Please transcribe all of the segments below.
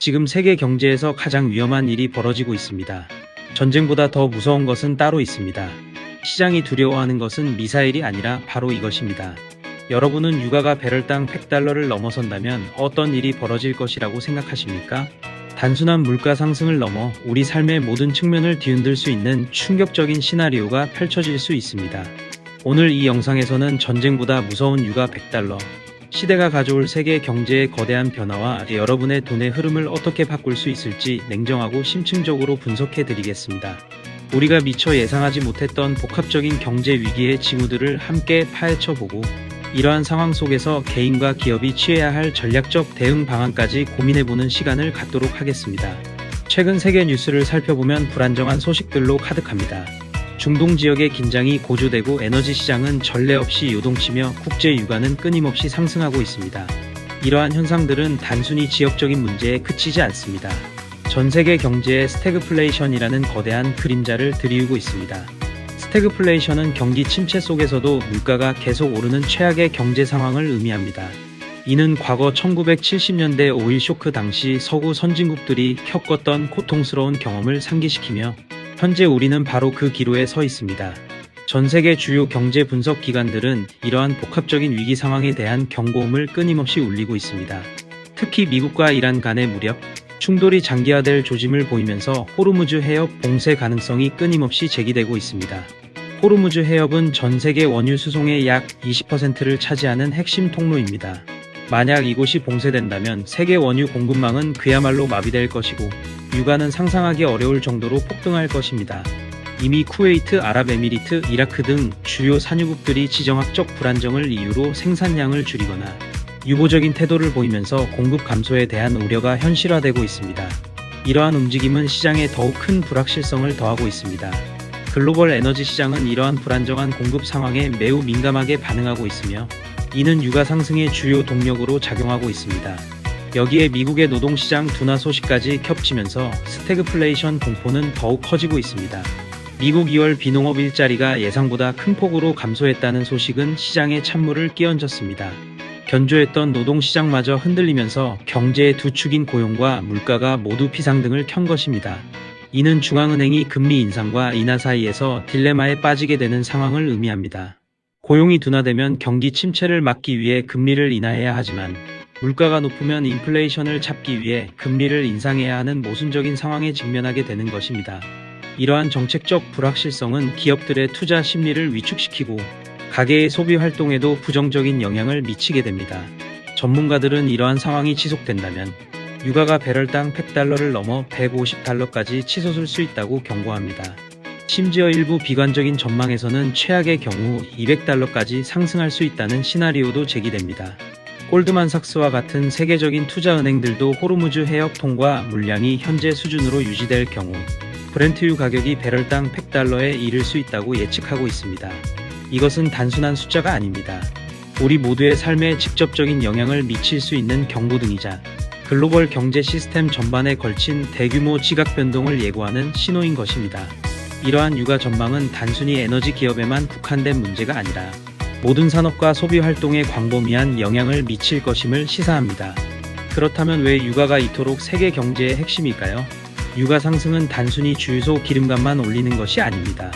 지금 세계 경제에서 가장 위험한 일이 벌어지고 있습니다. 전쟁보다 더 무서운 것은 따로 있습니다. 시장이 두려워하는 것은 미사일이 아니라 바로 이것입니다. 여러분은 유가가 배럴당 100달러를 넘어선다면 어떤 일이 벌어질 것이라고 생각하십니까? 단순한 물가 상승을 넘어 우리 삶의 모든 측면을 뒤흔들 수 있는 충격적인 시나리오가 펼쳐질 수 있습니다. 오늘 이 영상에서는 전쟁보다 무서운 유가 100달러, 시대가 가져올 세계 경제의 거대한 변화와 여러분의 돈의 흐름을 어떻게 바꿀 수 있을지 냉정하고 심층적으로 분석해 드리겠습니다. 우리가 미처 예상하지 못했던 복합적인 경제 위기의 징후들을 함께 파헤쳐보고 이러한 상황 속에서 개인과 기업이 취해야 할 전략적 대응 방안까지 고민해보는 시간을 갖도록 하겠습니다. 최근 세계 뉴스를 살펴보면 불안정한 소식들로 가득합니다. 중동 지역의 긴장이 고조되고 에너지 시장은 전례 없이 요동치며 국제 유가는 끊임없이 상승하고 있습니다. 이러한 현상들은 단순히 지역적인 문제에 그치지 않습니다. 전 세계 경제에 스태그플레이션이라는 거대한 그림자를 들이우고 있습니다. 스태그플레이션은 경기 침체 속에서도 물가가 계속 오르는 최악의 경제 상황을 의미합니다. 이는 과거 1970년대 오일 쇼크 당시 서구 선진국들이 겪었던 고통스러운 경험을 상기시키며 현재 우리는 바로 그 기로에 서 있습니다. 전 세계 주요 경제 분석 기관들은 이러한 복합적인 위기 상황에 대한 경고음을 끊임없이 울리고 있습니다. 특히 미국과 이란 간의 무력, 충돌이 장기화될 조짐을 보이면서 호르무즈 해협 봉쇄 가능성이 끊임없이 제기되고 있습니다. 호르무즈 해협은 전 세계 원유 수송의 약 20%를 차지하는 핵심 통로입니다. 만약 이곳이 봉쇄된다면 세계 원유 공급망은 그야말로 마비될 것이고 유가는 상상하기 어려울 정도로 폭등할 것입니다. 이미 쿠웨이트, 아랍에미리트, 이라크 등 주요 산유국들이 지정학적 불안정을 이유로 생산량을 줄이거나 유보적인 태도를 보이면서 공급 감소에 대한 우려가 현실화되고 있습니다. 이러한 움직임은 시장에 더욱 큰 불확실성을 더하고 있습니다. 글로벌 에너지 시장은 이러한 불안정한 공급 상황에 매우 민감하게 반응하고 있으며 이는 유가 상승의 주요 동력으로 작용하고 있습니다. 여기에 미국의 노동시장 둔화 소식까지 겹치면서 스태그플레이션 공포는 더욱 커지고 있습니다. 미국 2월 비농업 일자리가 예상보다 큰 폭으로 감소했다는 소식은 시장에 찬물을 끼얹었습니다. 견조했던 노동시장마저 흔들리면서 경제의 두 축인 고용과 물가가 모두 비상등을 켠 것입니다. 이는 중앙은행이 금리 인상과 인하 사이에서 딜레마에 빠지게 되는 상황을 의미합니다. 고용이 둔화되면 경기 침체를 막기 위해 금리를 인하해야 하지만 물가가 높으면 인플레이션을 잡기 위해 금리를 인상해야 하는 모순적인 상황에 직면하게 되는 것입니다. 이러한 정책적 불확실성은 기업들의 투자 심리를 위축시키고 가계의 소비 활동에도 부정적인 영향을 미치게 됩니다. 전문가들은 이러한 상황이 지속된다면 유가가 배럴당 100달러를 넘어 150달러까지 치솟을 수 있다고 경고합니다. 심지어 일부 비관적인 전망에서는 최악의 경우 200달러까지 상승할 수 있다는 시나리오도 제기됩니다. 골드만삭스와 같은 세계적인 투자은행들도 호르무즈 해협 통과 물량이 현재 수준으로 유지될 경우 브렌트유 가격이 배럴당 100달러에 이를 수 있다고 예측하고 있습니다. 이것은 단순한 숫자가 아닙니다. 우리 모두의 삶에 직접적인 영향을 미칠 수 있는 경고등이자 글로벌 경제 시스템 전반에 걸친 대규모 지각 변동을 예고하는 신호인 것입니다. 이러한 유가 전망은 단순히 에너지 기업에만 국한된 문제가 아니라 모든 산업과 소비 활동에 광범위한 영향을 미칠 것임을 시사합니다. 그렇다면 왜 유가가 이토록 세계 경제의 핵심일까요? 유가 상승은 단순히 주유소 기름값만 올리는 것이 아닙니다.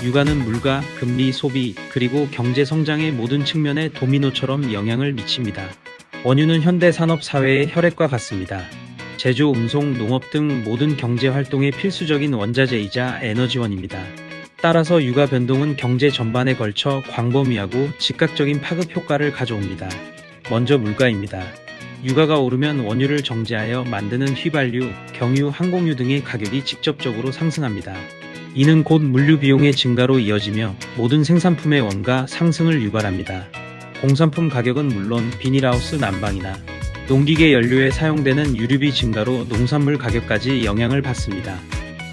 유가는 물가, 금리, 소비, 그리고 경제 성장의 모든 측면에 도미노처럼 영향을 미칩니다. 원유는 현대 산업 사회의 혈액과 같습니다. 제조, 운송, 농업 등 모든 경제 활동의 필수적인 원자재이자 에너지원입니다. 따라서 유가 변동은 경제 전반에 걸쳐 광범위하고 즉각적인 파급 효과를 가져옵니다. 먼저 물가입니다. 유가가 오르면 원유를 정제하여 만드는 휘발유, 경유, 항공유 등의 가격이 직접적으로 상승합니다. 이는 곧 물류 비용의 증가로 이어지며 모든 생산품의 원가 상승을 유발합니다. 공산품 가격은 물론 비닐하우스 난방이나 농기계 연료에 사용되는 유류비 증가로 농산물 가격까지 영향을 받습니다.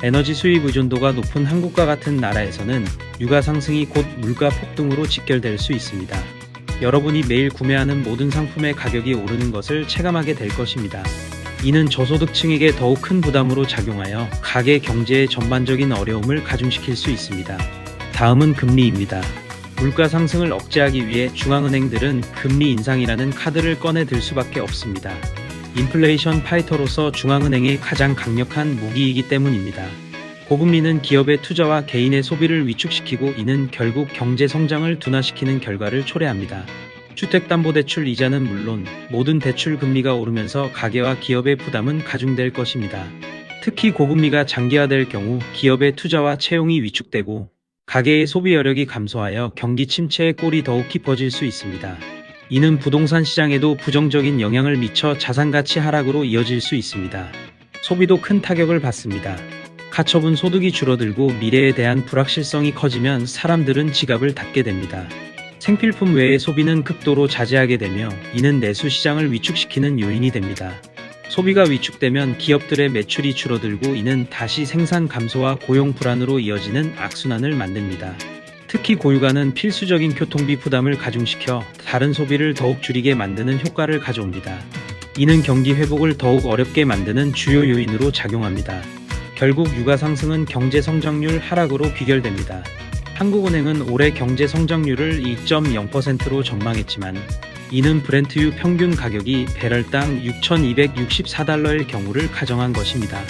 에너지 수입 의존도가 높은 한국과 같은 나라에서는 유가 상승이 곧 물가 폭등으로 직결될 수 있습니다. 여러분이 매일 구매하는 모든 상품의 가격이 오르는 것을 체감하게 될 것입니다. 이는 저소득층에게 더욱 큰 부담으로 작용하여 가계 경제의 전반적인 어려움을 가중시킬 수 있습니다. 다음은 금리입니다. 물가 상승을 억제하기 위해 중앙은행들은 금리 인상이라는 카드를 꺼내 들 수밖에 없습니다. 인플레이션 파이터로서 중앙은행의 가장 강력한 무기이기 때문입니다. 고금리는 기업의 투자와 개인의 소비를 위축시키고 이는 결국 경제 성장을 둔화시키는 결과를 초래합니다. 주택담보대출 이자는 물론 모든 대출 금리가 오르면서 가계와 기업의 부담은 가중될 것입니다. 특히 고금리가 장기화될 경우 기업의 투자와 채용이 위축되고 가계의 소비 여력이 감소하여 경기 침체의 꼴이 더욱 깊어질 수 있습니다. 이는 부동산 시장에도 부정적인 영향을 미쳐 자산가치 하락으로 이어질 수 있습니다. 소비도 큰 타격을 받습니다. 가처분 소득이 줄어들고 미래에 대한 불확실성이 커지면 사람들은 지갑을 닫게 됩니다. 생필품 외의 소비는 극도로 자제하게 되며 이는 내수 시장을 위축시키는 요인이 됩니다. 소비가 위축되면 기업들의 매출이 줄어들고 이는 다시 생산 감소와 고용 불안으로 이어지는 악순환을 만듭니다. 특히 고유가는 필수적인 교통비 부담을 가중시켜 다른 소비를 더욱 줄이게 만드는 효과를 가져옵니다. 이는 경기 회복을 더욱 어렵게 만드는 주요 요인으로 작용합니다. 결국 유가 상승은 경제 성장률 하락으로 귀결됩니다. 한국은행은 올해 경제 성장률을 2.0%로 전망했지만 이는 브렌트유 평균 가격이 배럴당 6,264달러일 경우를 가정한 것입니다.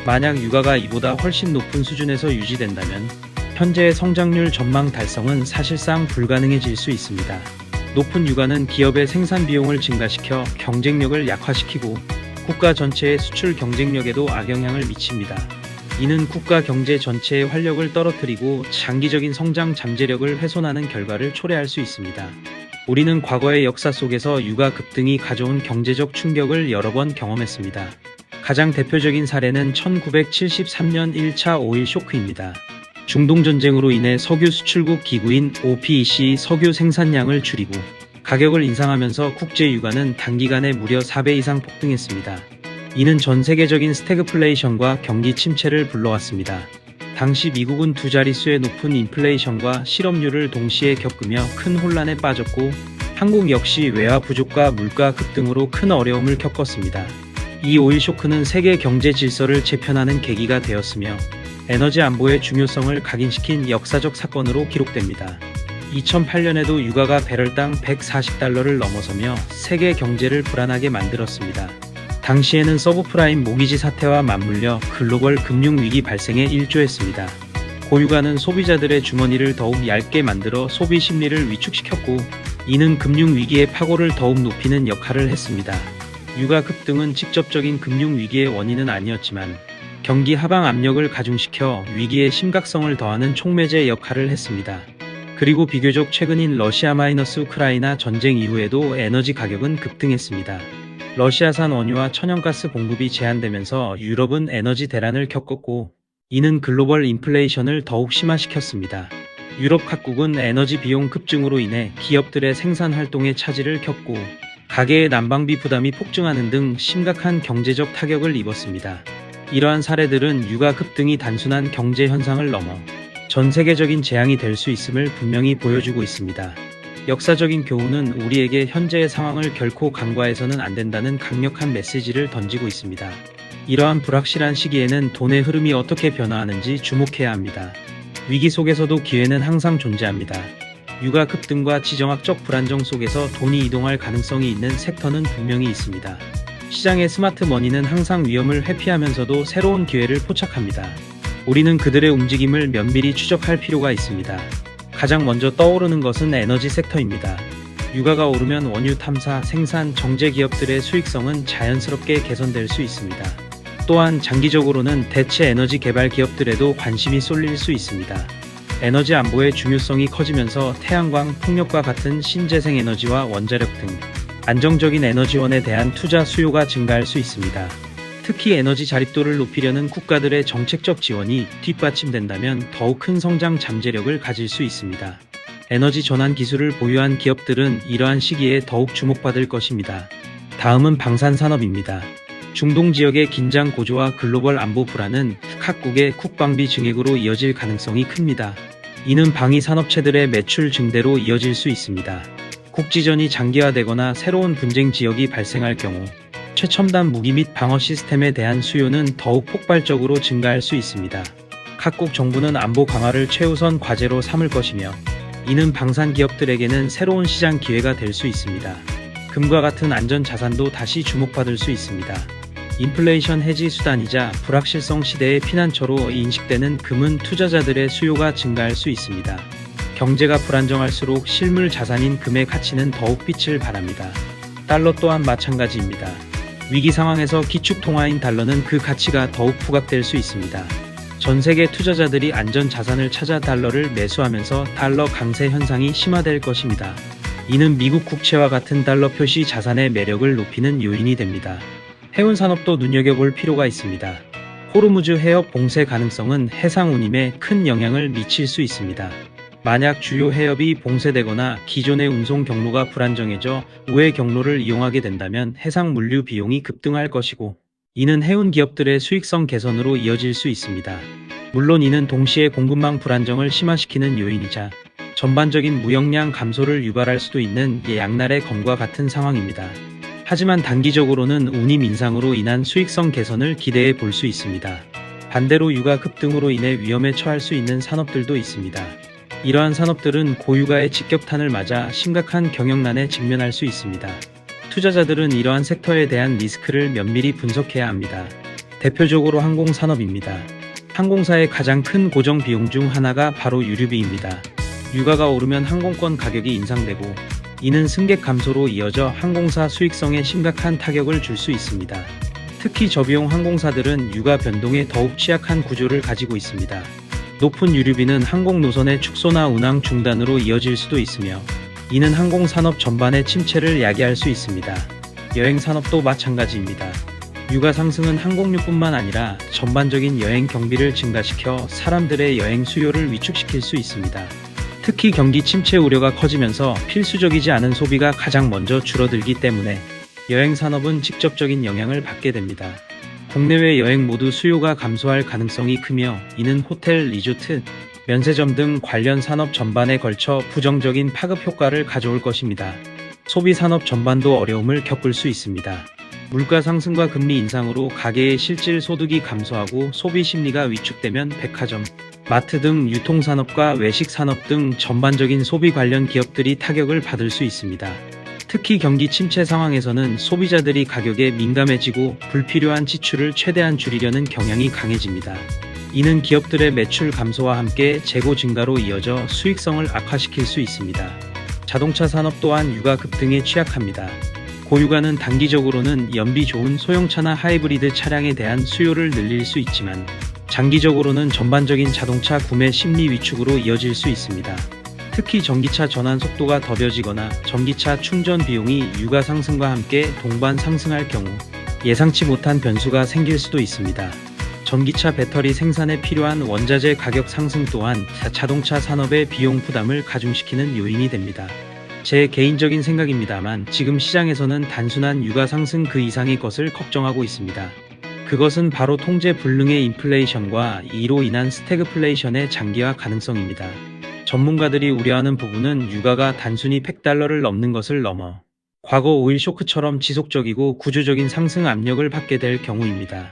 만약 유가가 이보다 훨씬 높은 수준에서 유지된다면 현재의 성장률 전망 달성은 사실상 불가능해질 수 있습니다. 높은 유가는 기업의 생산 비용을 증가시켜 경쟁력을 약화시키고 국가 전체의 수출 경쟁력에도 악영향을 미칩니다. 이는 국가 경제 전체의 활력을 떨어뜨리고 장기적인 성장 잠재력을 훼손하는 결과를 초래할 수 있습니다. 우리는 과거의 역사 속에서 유가 급등이 가져온 경제적 충격을 여러 번 경험했습니다. 가장 대표적인 사례는 1973년 1차 오일 쇼크입니다. 중동 전쟁으로 인해 석유 수출국 기구인 OPEC 석유 생산량을 줄이고 가격을 인상하면서 국제 유가는 단기간에 무려 4배 이상 폭등했습니다. 이는 전 세계적인 스태그플레이션과 경기 침체를 불러왔습니다. 당시 미국은 두 자릿수의 높은 인플레이션과 실업률을 동시에 겪으며 큰 혼란에 빠졌고 한국 역시 외화 부족과 물가 급등으로 큰 어려움을 겪었습니다. 이 오일 쇼크는 세계 경제 질서를 재편하는 계기가 되었으며 에너지 안보의 중요성을 각인시킨 역사적 사건으로 기록됩니다. 2008년에도 유가가 배럴당 140달러를 넘어서며 세계 경제를 불안하게 만들었습니다. 당시에는 서브프라임 모기지 사태와 맞물려 글로벌 금융위기 발생에 일조했습니다. 고유가는 소비자들의 주머니를 더욱 얇게 만들어 소비 심리를 위축시켰고 이는 금융위기의 파고를 더욱 높이는 역할을 했습니다. 유가 급등은 직접적인 금융위기의 원인은 아니었지만 경기 하방 압력을 가중시켜 위기의 심각성을 더하는 촉매제 역할을 했습니다. 그리고 비교적 최근인 러시아-우크라이나 전쟁 이후에도 에너지 가격은 급등했습니다. 러시아산 원유와 천연가스 공급이 제한되면서 유럽은 에너지 대란을 겪었고 이는 글로벌 인플레이션을 더욱 심화시켰습니다. 유럽 각국은 에너지 비용 급증으로 인해 기업들의 생산 활동에 차질을 겪고 가계의 난방비 부담이 폭증하는 등 심각한 경제적 타격을 입었습니다. 이러한 사례들은 유가 급등이 단순한 경제 현상을 넘어 전 세계적인 재앙이 될 수 있음을 분명히 보여주고 있습니다. 역사적인 교훈은 우리에게 현재의 상황을 결코 간과해서는 안 된다는 강력한 메시지를 던지고 있습니다. 이러한 불확실한 시기에는 돈의 흐름이 어떻게 변화하는지 주목해야 합니다. 위기 속에서도 기회는 항상 존재합니다. 유가 급등과 지정학적 불안정 속에서 돈이 이동할 가능성이 있는 섹터는 분명히 있습니다. 시장의 스마트 머니는 항상 위험을 회피하면서도 새로운 기회를 포착합니다. 우리는 그들의 움직임을 면밀히 추적할 필요가 있습니다. 가장 먼저 떠오르는 것은 에너지 섹터입니다. 유가가 오르면 원유 탐사, 생산, 정제 기업들의 수익성은 자연스럽게 개선될 수 있습니다. 또한 장기적으로는 대체 에너지 개발 기업들에도 관심이 쏠릴 수 있습니다. 에너지 안보의 중요성이 커지면서 태양광, 풍력과 같은 신재생 에너지와 원자력 등 안정적인 에너지원에 대한 투자 수요가 증가할 수 있습니다. 특히 에너지 자립도를 높이려는 국가들의 정책적 지원이 뒷받침된다면 더욱 큰 성장 잠재력을 가질 수 있습니다. 에너지 전환 기술을 보유한 기업들은 이러한 시기에 더욱 주목받을 것입니다. 다음은 방산산업입니다. 중동 지역의 긴장 고조와 글로벌 안보 불안은 각국의 국방비 증액으로 이어질 가능성이 큽니다. 이는 방위 산업체들의 매출 증대로 이어질 수 있습니다. 국지전이 장기화되거나 새로운 분쟁 지역이 발생할 경우 최첨단 무기 및 방어 시스템에 대한 수요는 더욱 폭발적으로 증가할 수 있습니다. 각국 정부는 안보 강화를 최우선 과제로 삼을 것이며 이는 방산 기업들에게는 새로운 시장 기회가 될 수 있습니다. 금과 같은 안전 자산도 다시 주목받을 수 있습니다. 인플레이션 해지 수단이자 불확실성 시대의 피난처로 인식되는 금은 투자자들의 수요가 증가할 수 있습니다. 경제가 불안정할수록 실물 자산인 금의 가치는 더욱 빛을 발합니다. 달러 또한 마찬가지입니다. 위기 상황에서 기축 통화인 달러는 그 가치가 더욱 부각될 수 있습니다. 전 세계 투자자들이 안전 자산을 찾아 달러를 매수하면서 달러 강세 현상이 심화될 것입니다. 이는 미국 국채와 같은 달러 표시 자산의 매력을 높이는 요인이 됩니다. 해운 산업도 눈여겨볼 필요가 있습니다. 호르무즈 해협 봉쇄 가능성은 해상 운임에 큰 영향을 미칠 수 있습니다. 만약 주요 해협이 봉쇄되거나 기존의 운송 경로가 불안정해져 우회 경로를 이용하게 된다면 해상 물류 비용이 급등할 것이고, 이는 해운 기업들의 수익성 개선으로 이어질 수 있습니다. 물론 이는 동시에 공급망 불안정을 심화시키는 요인이자 전반적인 무역량 감소를 유발할 수도 있는 양날의 검과 같은 상황입니다. 하지만 단기적으로는 운임 인상으로 인한 수익성 개선을 기대해 볼 수 있습니다. 반대로 유가 급등으로 인해 위험에 처할 수 있는 산업들도 있습니다. 이러한 산업들은 고유가의 직격탄을 맞아 심각한 경영난에 직면할 수 있습니다. 투자자들은 이러한 섹터에 대한 리스크를 면밀히 분석해야 합니다. 대표적으로 항공산업입니다. 항공사의 가장 큰 고정 비용 중 하나가 바로 유류비입니다. 유가가 오르면 항공권 가격이 인상되고, 이는 승객 감소로 이어져 항공사 수익성에 심각한 타격을 줄 수 있습니다. 특히 저비용 항공사들은 유가 변동에 더욱 취약한 구조를 가지고 있습니다. 높은 유류비는 항공 노선의 축소나 운항 중단으로 이어질 수도 있으며, 이는 항공산업 전반의 침체를 야기할 수 있습니다. 여행산업도 마찬가지입니다. 유가 상승은 항공료뿐만 아니라 전반적인 여행 경비를 증가시켜 사람들의 여행 수요를 위축시킬 수 있습니다. 특히 경기 침체 우려가 커지면서 필수적이지 않은 소비가 가장 먼저 줄어들기 때문에 여행산업은 직접적인 영향을 받게 됩니다. 국내외 여행 모두 수요가 감소할 가능성이 크며, 이는 호텔, 리조트, 면세점 등 관련 산업 전반에 걸쳐 부정적인 파급 효과를 가져올 것입니다. 소비 산업 전반도 어려움을 겪을 수 있습니다. 물가 상승과 금리 인상으로 가계의 실질 소득이 감소하고 소비 심리가 위축되면 백화점, 마트 등 유통산업과 외식산업 등 전반적인 소비 관련 기업들이 타격을 받을 수 있습니다. 특히 경기 침체 상황에서는 소비자들이 가격에 민감해지고 불필요한 지출을 최대한 줄이려는 경향이 강해집니다. 이는 기업들의 매출 감소와 함께 재고 증가로 이어져 수익성을 악화시킬 수 있습니다. 자동차 산업 또한 유가 급등에 취약합니다. 고유가는 단기적으로는 연비 좋은 소형차나 하이브리드 차량에 대한 수요를 늘릴 수 있지만, 장기적으로는 전반적인 자동차 구매 심리 위축으로 이어질 수 있습니다. 특히 전기차 전환 속도가 더뎌지거나 전기차 충전 비용이 유가 상승과 함께 동반 상승할 경우 예상치 못한 변수가 생길 수도 있습니다. 전기차 배터리 생산에 필요한 원자재 가격 상승 또한 자동차 산업의 비용 부담을 가중시키는 요인이 됩니다. 제 개인적인 생각입니다만, 지금 시장에서는 단순한 유가 상승 그 이상의 것을 걱정하고 있습니다. 그것은 바로 통제 불능의 인플레이션과 이로 인한 스태그플레이션의 장기화 가능성입니다. 전문가들이 우려하는 부분은 유가가 단순히 $100를 넘는 것을 넘어 과거 오일 쇼크처럼 지속적이고 구조적인 상승 압력을 받게 될 경우입니다.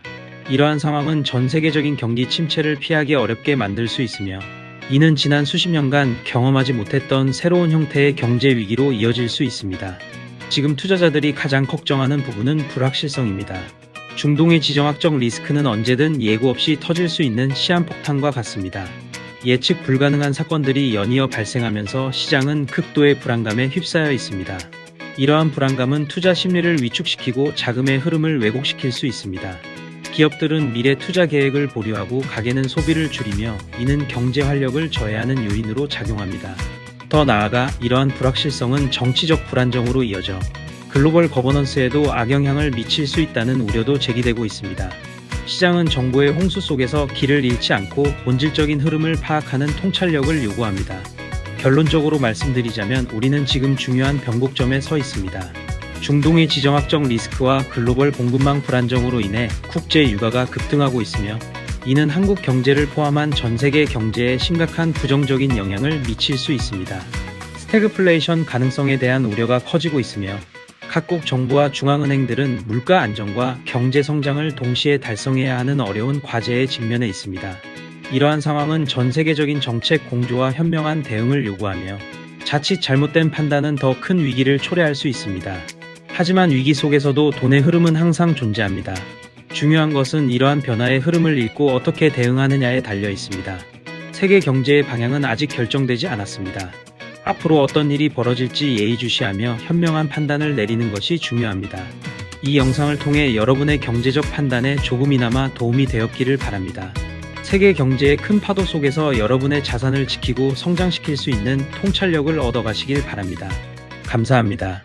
이러한 상황은 전 세계적인 경기 침체를 피하기 어렵게 만들 수 있으며, 이는 지난 수십 년간 경험하지 못했던 새로운 형태의 경제 위기로 이어질 수 있습니다. 지금 투자자들이 가장 걱정하는 부분은 불확실성입니다. 중동의 지정학적 리스크는 언제든 예고 없이 터질 수 있는 시한폭탄과 같습니다. 예측 불가능한 사건들이 연이어 발생하면서 시장은 극도의 불안감에 휩싸여 있습니다. 이러한 불안감은 투자 심리를 위축시키고 자금의 흐름을 왜곡시킬 수 있습니다. 기업들은 미래 투자 계획을 보류하고 가계는 소비를 줄이며, 이는 경제 활력을 저해하는 요인으로 작용합니다. 더 나아가 이러한 불확실성은 정치적 불안정으로 이어져 글로벌 거버넌스에도 악영향을 미칠 수 있다는 우려도 제기되고 있습니다. 시장은 정보의 홍수 속에서 길을 잃지 않고 본질적인 흐름을 파악하는 통찰력을 요구합니다. 결론적으로 말씀드리자면 우리는 지금 중요한 변곡점에 서 있습니다. 중동의 지정학적 리스크와 글로벌 공급망 불안정으로 인해 국제 유가가 급등하고 있으며, 이는 한국 경제를 포함한 전 세계 경제에 심각한 부정적인 영향을 미칠 수 있습니다. 스태그플레이션 가능성에 대한 우려가 커지고 있으며, 각국 정부와 중앙은행들은 물가 안정과 경제 성장을 동시에 달성해야 하는 어려운 과제에 직면해 있습니다. 이러한 상황은 전 세계적인 정책 공조와 현명한 대응을 요구하며, 자칫 잘못된 판단은 더 큰 위기를 초래할 수 있습니다. 하지만 위기 속에서도 돈의 흐름은 항상 존재합니다. 중요한 것은 이러한 변화의 흐름을 읽고 어떻게 대응하느냐에 달려 있습니다. 세계 경제의 방향은 아직 결정되지 않았습니다. 앞으로 어떤 일이 벌어질지 예의주시하며 현명한 판단을 내리는 것이 중요합니다. 이 영상을 통해 여러분의 경제적 판단에 조금이나마 도움이 되었기를 바랍니다. 세계 경제의 큰 파도 속에서 여러분의 자산을 지키고 성장시킬 수 있는 통찰력을 얻어가시길 바랍니다. 감사합니다.